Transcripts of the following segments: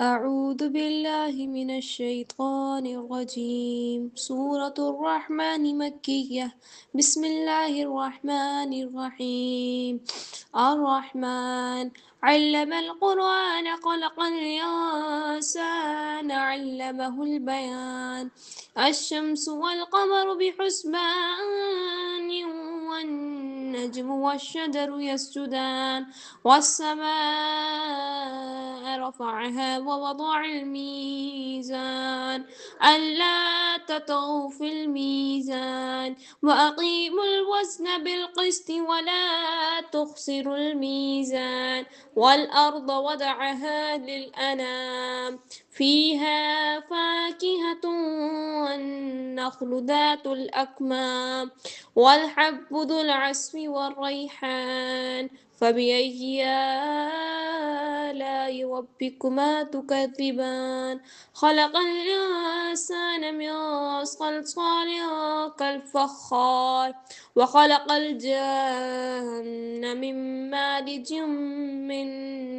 أعوذ بالله من الشيطان الرجيم. سورة الرحمن مكية. بسم الله الرحمن الرحيم. الرحمن علم القرآن خلق الإنسان علمه البيان. الشمس والقمر بحسبان والنجم والشجر يسجدان والسماء رفعها ووضع الميزان ألا تطغوا في الميزان وأقيموا الوزن بالقسط ولا تخسروا الميزان والأرض وضعها للأنام فيها فاكهة والنخل ذات الأكمام والحب ذو العصف والريحان فبأي آلاء ربكما تكذبان خلق الإنسان من صلصال كالفخار وخلق الجن من مارج من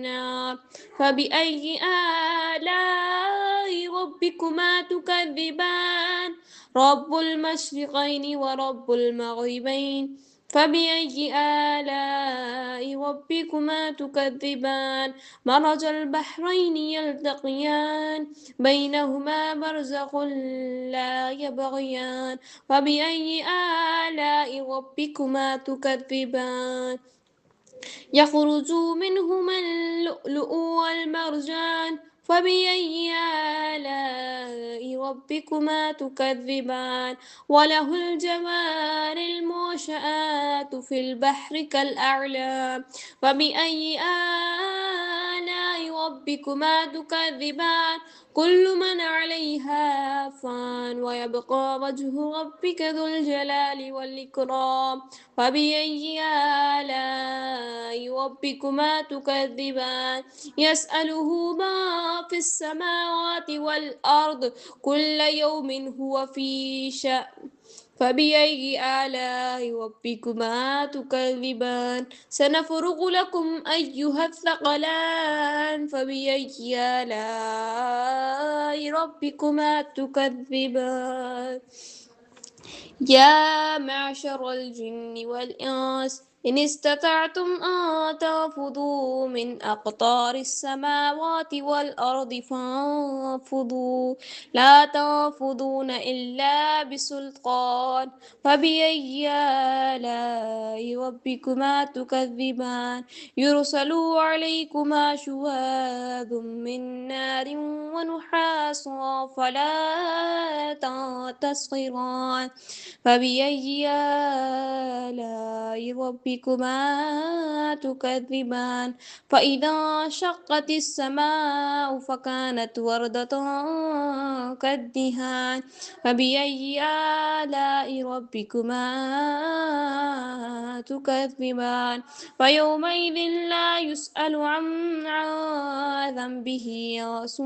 نار فبأي آلاء ربكما تكذبان رب المشرقين ورب المغربين فبأي آلاء ربكما تكذبان مرج البحرين يلتقيان بينهما برزخ لا يبغيان فبأي آلاء ربكما تكذبان يخرج منهما اللؤلؤ والمرجان فبأي آلاء ربكما تكذبان وله الجوار المنشآت في البحر كالأعلام فبأي آلاء ربكما تكذبان كل من عليها فان ويبقى وجه ربك ذو الجلال والإكرام فبأي آلاء ربكما تكذبان يسأله ما في السماوات والأرض كل يوم هو في شأن فبأي آلاء ربكما تكذبان سنفرغ لكم أيها الثقلان فبأي آلاء ربكما تكذبان يا معشر الجن والإنس إن استطعتم أن تنفذوا من أقطار السماوات والأرض فانفذوا لا تنفذون إلا بسلطان فبأي آلاء ربكما تكذبان يرسل عليكما شواظ من نار ونحاس فلا تنتصران فبأي آلاء ربكما تكذبان فإذا انشقت السماء فكانت وردة كالدهان فبأي آلاء ربكما تكذبان فيومئذ لا يسأل عن ذنبه انس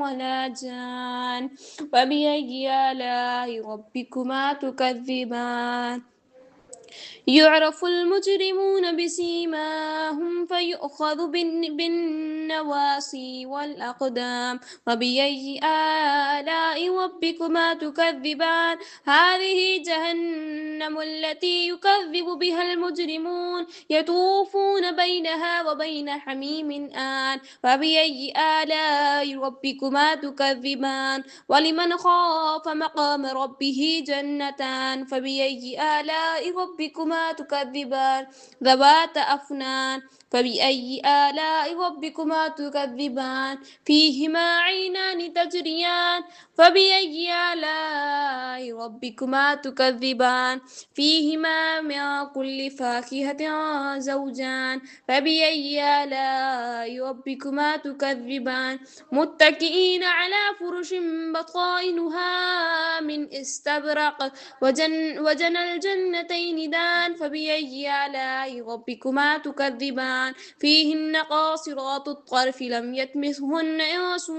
ولا جان فبأي آلاء ربكما تكذبان يعرف المجرمون بسيماهم فيؤخذ بالنواصي والأقدام وبأي آلاء ربكما تكذبان هذه جهنم التي يكذب بها المجرمون يطوفون بينها وبين حميم آن فبأي آلاء ربكما تكذبان ولمن خاف مقام ربه جنتان فبأي آلاء ربكما تكذبان ذوات أفنان فبأي آلاء ربكما تكذبان فيهما عينان تجريان فبأي آلاء ربكما تكذبان فيهما من كل فاكهة زوجان فبأي آلاء ربكما تكذبان متكئين على فرش بطائنها من استبرق وجنى الجنتين دان فبأي آلاء ربكما تكذبان فيهن قاصرات الطرف لم يطمثهن إنس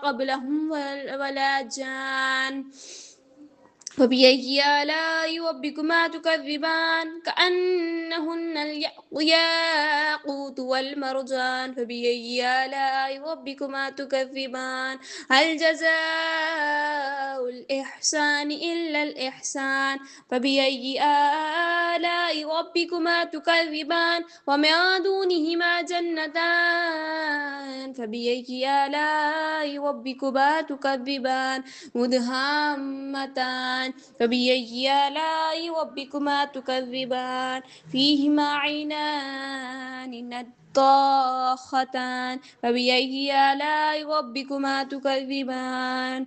قبلهم ولا جان فبأي آلاء ربكما تكذبان كأنهن الياقوت والمرجان فبأي آلاء ربكما تكذبان هل جزاء الإحسان إلا الإحسان فبأي آلاء ربكما تكذبان ومن دونهما جنتان فبأي آلاء ربكما تكذبان مدهامتان فبأي آلاء ربكما تكذبان فيهما عينان نضاختان فبأي آلاء ربكما تكذبان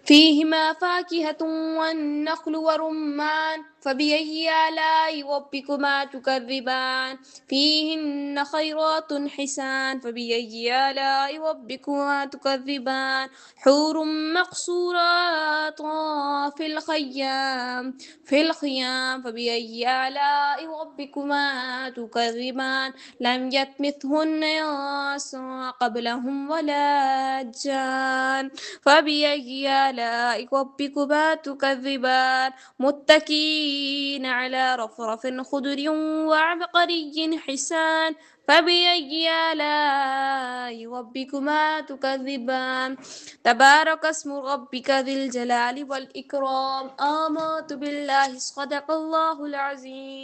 فيهما فاكهة والنخل ورمان فبأي آلاء ربكما تكذبان فيهن خيرات حسان فبأي آلاء ربكما تكذبان حور مقصورات في الخيام فبأي آلاء ربكما تكذبان لم يطمثهن إنس قبلهم ولا جان فبأي آلاء ربكما تكذبان متكئين على رفرف خضر وعبقري حسان فبأي آلاء ربكما تكذبان تبارك اسم ربك ذي الجلال والإكرام آمنت بالله صدق الله العظيم.